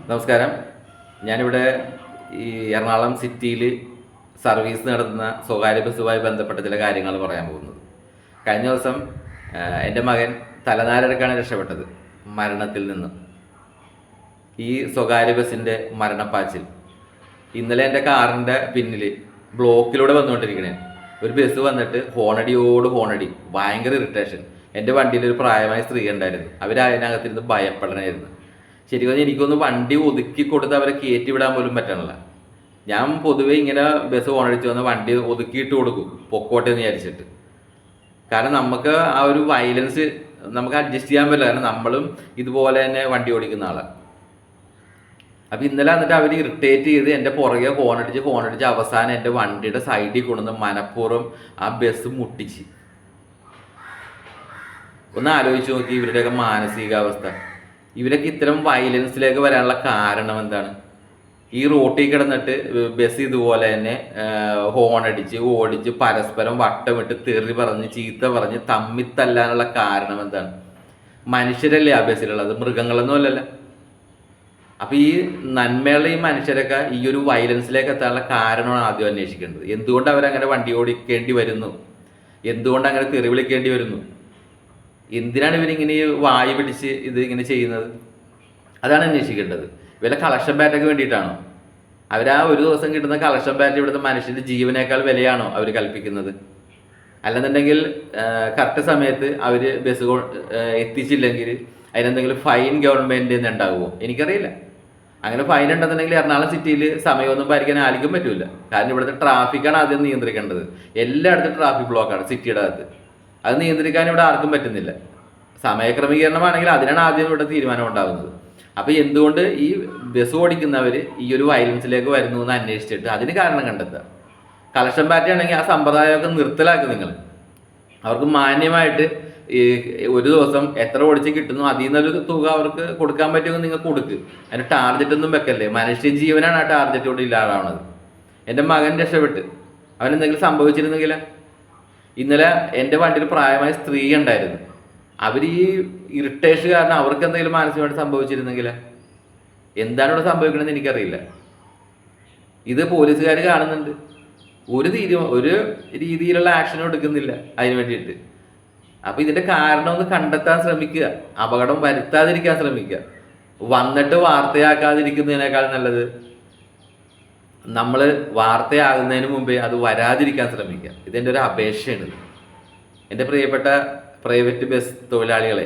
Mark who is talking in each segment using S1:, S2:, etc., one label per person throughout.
S1: നമസ്കാരം. ഞാനിവിടെ ഈ എറണാകുളം സിറ്റിയിൽ സർവീസ് നടത്തുന്ന സ്വകാര്യ ബസ്സുമായി ബന്ധപ്പെട്ട ചില കാര്യങ്ങൾ പറയാൻ പോകുന്നത്. കഴിഞ്ഞ ദിവസം എൻ്റെ മകൻ തലനാരിഴക്കാണ് രക്ഷപ്പെട്ടത് മരണത്തിൽ നിന്ന്. ഈ സ്വകാര്യ ബസ്സിൻ്റെ മരണപ്പാച്ചിൽ ഇന്നലെ എൻ്റെ കാറിൻ്റെ പിന്നിൽ ബ്ലോക്കിലൂടെ വന്നുകൊണ്ടിരിക്കണേ ഒരു ബസ് വന്നിട്ട് ഹോണടി ഭയങ്കര ഇറിറ്റേഷൻ. എൻ്റെ വണ്ടിയിൽ ഒരു പ്രായമായ സ്ത്രീ ഉണ്ടായിരുന്നു. അവരതിനകത്തിരുന്ന് ഭയപ്പെടണമായിരുന്നു. ശരിക്കും പറഞ്ഞാൽ എനിക്കൊന്ന് വണ്ടി ഒതുക്കി കൊടുത്ത് അവരെ കയറ്റി വിടാൻ പോലും പറ്റണില്ല. ഞാൻ പൊതുവെ ഇങ്ങനെ ബസ് ഓണടിച്ച് വന്ന് വണ്ടി ഒതുക്കിയിട്ട് കൊടുക്കും, പൊക്കോട്ടെ എന്ന് വിചാരിച്ചിട്ട്. കാരണം നമുക്ക് ആ ഒരു വയലൻസ് നമുക്ക് അഡ്ജസ്റ്റ് ചെയ്യാൻ പറ്റില്ല. കാരണം നമ്മളും ഇതുപോലെ തന്നെ വണ്ടി ഓടിക്കുന്ന ആളാണ്. അപ്പം ഇന്നലെ എന്നിട്ട് അവർ ഇറിറ്റേറ്റ് ചെയ്ത് എൻ്റെ പുറകെ ഹോണടിച്ച് അവസാനം എൻ്റെ വണ്ടിയുടെ സൈഡിൽ കൊണ്ടുവന്ന് മനഃപൂർവ്വം ആ ബസ് മുട്ടിച്ച്. ഒന്ന് ആലോചിച്ച് നോക്കി ഇവരുടെയൊക്കെ മാനസികാവസ്ഥ. ഇവരൊക്കെ ഇത്തരം വയലൻസിലേക്ക് വരാനുള്ള കാരണം എന്താണ്? ഈ റോട്ടിൽ കിടന്നിട്ട് ബസ് ഇതുപോലെ തന്നെ ഓടിച്ച് പരസ്പരം വട്ടമിട്ട് തെറി പറഞ്ഞ് ചീത്ത പറഞ്ഞ് തമ്മിത്തല്ലാനുള്ള കാരണം എന്താണ്? മനുഷ്യരല്ലേ ആ ബസ്സിലുള്ളത്, മൃഗങ്ങളൊന്നും അല്ലല്ലോ. അപ്പം ഈ നന്മയുള്ള ഈ മനുഷ്യരൊക്കെ ഈ ഒരു വയലൻസിലേക്ക് എത്താനുള്ള കാരണമാണ് ആദ്യം അന്വേഷിക്കേണ്ടത്. എന്തുകൊണ്ട് അവരങ്ങനെ വണ്ടി ഓടിക്കേണ്ടി വരുന്നു? എന്തുകൊണ്ട് അങ്ങനെ തെറി വിളിക്കേണ്ടി വരുന്നു? എന്തിനാണ് ഇവരിങ്ങനെ വായു പിടിച്ച് ഇത് ഇങ്ങനെ ചെയ്യുന്നത്? അതാണ് അന്വേഷിക്കേണ്ടത്. വല്ല കളക്ഷൻ ബാറ്റൊക്കെ വേണ്ടിയിട്ടാണോ? അവർ ആ ഒരു ദിവസം കിട്ടുന്ന കളക്ഷൻ ബാറ്റ് ഇവിടുത്തെ മനുഷ്യൻ്റെ ജീവനേക്കാൾ വിലയാണോ അവർ കൽപ്പിക്കുന്നത്? അല്ലെന്നുണ്ടെങ്കിൽ കറക്റ്റ് സമയത്ത് അവർ ബസ് എത്തിച്ചില്ലെങ്കിൽ അതിനെന്തെങ്കിലും ഫൈൻ ഗവൺമെൻറ് നിന്ന് ഉണ്ടാകുമോ? എനിക്കറിയില്ല. അങ്ങനെ ഫൈൻ ഉണ്ടെന്നുണ്ടെങ്കിൽ എറണാകുളം സിറ്റിയിൽ സമയമൊന്നും പാലിക്കാൻ ആർക്കും പറ്റില്ല. കാരണം ഇവിടുത്തെ ട്രാഫിക്കാണ് ആദ്യം നിയന്ത്രിക്കേണ്ടത്. എല്ലായിടത്തും ട്രാഫിക് ബ്ലോക്കാണ് സിറ്റിയുടെ അകത്ത്. അത് നിയന്ത്രിക്കാൻ ഇവിടെ ആർക്കും പറ്റുന്നില്ല. സമയക്രമീകരണമാണെങ്കിൽ അതിനാണ് ആദ്യം ഇവിടെ തീരുമാനം ഉണ്ടാകുന്നത്. അപ്പോൾ എന്തുകൊണ്ട് ഈ ബസ് ഓടിക്കുന്നവർ ഈ ഒരു വയലൻസിലേക്ക് വരുന്നു എന്ന് അന്വേഷിച്ചിട്ട് അതിന് കാരണം കണ്ടെത്തുക. കളക്ഷൻ പാർട്ടി ആണെങ്കിൽ ആ സമ്പ്രദായമൊക്കെ നിർത്തലാക്കുക. നിങ്ങൾ അവർക്ക് മാന്യമായിട്ട് ഈ ഒരു ദിവസം എത്ര ഓടിച്ച് കിട്ടുന്നു അതിൽ നിന്നൊരു തുക അവർക്ക് കൊടുക്കാൻ പറ്റുമെങ്കിൽ നിങ്ങൾ കൊടുക്കുക. അതിന് ടാർഗറ്റൊന്നും വെക്കല്ലേ. മനുഷ്യ ജീവനാണ് ആ ടാർഗറ്റ് കൊണ്ട് ഇല്ലാതാവുന്നത്. എൻ്റെ മകൻ രക്ഷപ്പെട്ട് അവനെന്തെങ്കിലും സംഭവിച്ചിരുന്നെങ്കിൽ, ഇന്നലെ എൻ്റെ വണ്ടിയിൽ പ്രായമായ സ്ത്രീ ഉണ്ടായിരുന്നു. അവർ ഈ ഇറിറ്റേഷൻ കാരണം അവർക്ക് എന്തെങ്കിലും മാനസികമായിട്ട് സംഭവിച്ചിരുന്നെങ്കിൽ എന്താണ് ഇവിടെ സംഭവിക്കണമെന്ന് എനിക്കറിയില്ല. ഇത് പോലീസുകാർ കാണുന്നുണ്ട്. ഒരു രീതിയിലുള്ള ആക്ഷൻ എടുക്കുന്നില്ല അതിന് വേണ്ടിയിട്ട്. അപ്പോൾ ഇതിൻ്റെ കാരണം ഒന്ന് കണ്ടെത്താൻ ശ്രമിക്കുക, അപകടം വരുത്താതിരിക്കാൻ ശ്രമിക്കുക. വന്നിട്ട് വാർത്തയാക്കാതിരിക്കുന്നതിനേക്കാൾ നല്ലത് നമ്മൾ വാർത്തയാകുന്നതിന് മുമ്പേ അത് വരാതിരിക്കാൻ ശ്രമിക്കുക. ഇതെൻ്റെ ഒരു അപേക്ഷയാണ്. എൻ്റെ പ്രിയപ്പെട്ട പ്രൈവറ്റ് ബസ് തൊഴിലാളികളെ,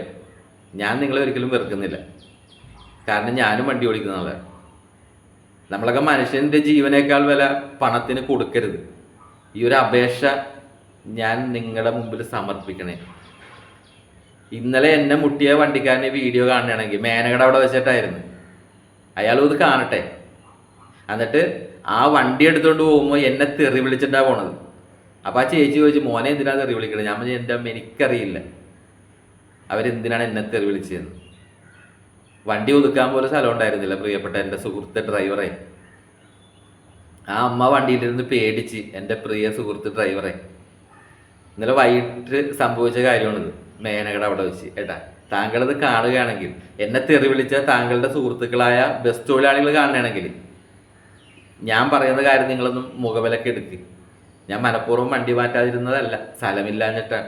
S1: ഞാൻ നിങ്ങളെ ഒരിക്കലും വെറുക്കുന്നില്ല. കാരണം ഞാനും വണ്ടി ഓടിക്കുന്ന ആളാണ്. നമ്മളൊക്കെ മനുഷ്യൻ്റെ ജീവനേക്കാൾ വില പണത്തിന് കൊടുക്കരുത്. ഈ ഒരു അപേക്ഷ ഞാൻ നിങ്ങളുടെ മുമ്പിൽ സമർപ്പിക്കണേ. ഇന്നലെ എന്നെ മുട്ടിയ വണ്ടിക്കാരനെ വീഡിയോ കാണുകയാണെങ്കിൽ മേനകട അവിടെ വെച്ചിട്ടായിരുന്നു. അയാളും ഇത് കാണട്ടെ. എന്നിട്ട് ആ വണ്ടി എടുത്തുകൊണ്ട് പോകുമ്പോൾ എന്നെ തെറി വിളിച്ചിട്ടാണ് പോണത്. അപ്പോൾ ആ ചേച്ചി ചോദിച്ചു, മോനെ എന്തിനാണ് തെറി വിളിക്കണത്? ഞാൻ പറഞ്ഞു, എൻ്റെ അമ്മ എനിക്കറിയില്ല അവരെന്തിനാണ് എന്നെ തെറി വിളിച്ചതെന്ന്. വണ്ടി ഒതുക്കാൻ പോലും സ്ഥലം ഉണ്ടായിരുന്നില്ല പ്രിയപ്പെട്ട എൻ്റെ സുഹൃത്ത് ഡ്രൈവറെ. ആ അമ്മ വണ്ടിയിലിരുന്ന് പേടിച്ച് എൻ്റെ പ്രിയ സുഹൃത്ത് ഡ്രൈവറെ. ഇന്നലെ വൈകിട്ട് സംഭവിച്ച കാര്യമാണിത്. മേനകട അവിടെ വെച്ച്. ഏട്ടാ, താങ്കളത് കാണുകയാണെങ്കിൽ, എന്നെ തെറി വിളിച്ച താങ്കളുടെ സുഹൃത്തുക്കളായ ബസ് തൊഴിലാളികൾ കാണുകയാണെങ്കിൽ ഞാൻ പറയുന്ന കാര്യം നിങ്ങളൊന്നും മുഖവിലക്കെടുക്കുക. ഞാൻ മനഃപൂർവ്വം വണ്ടി മാറ്റാതിരുന്നതല്ല, സ്ഥലമില്ലാഞ്ഞിട്ടാണ്.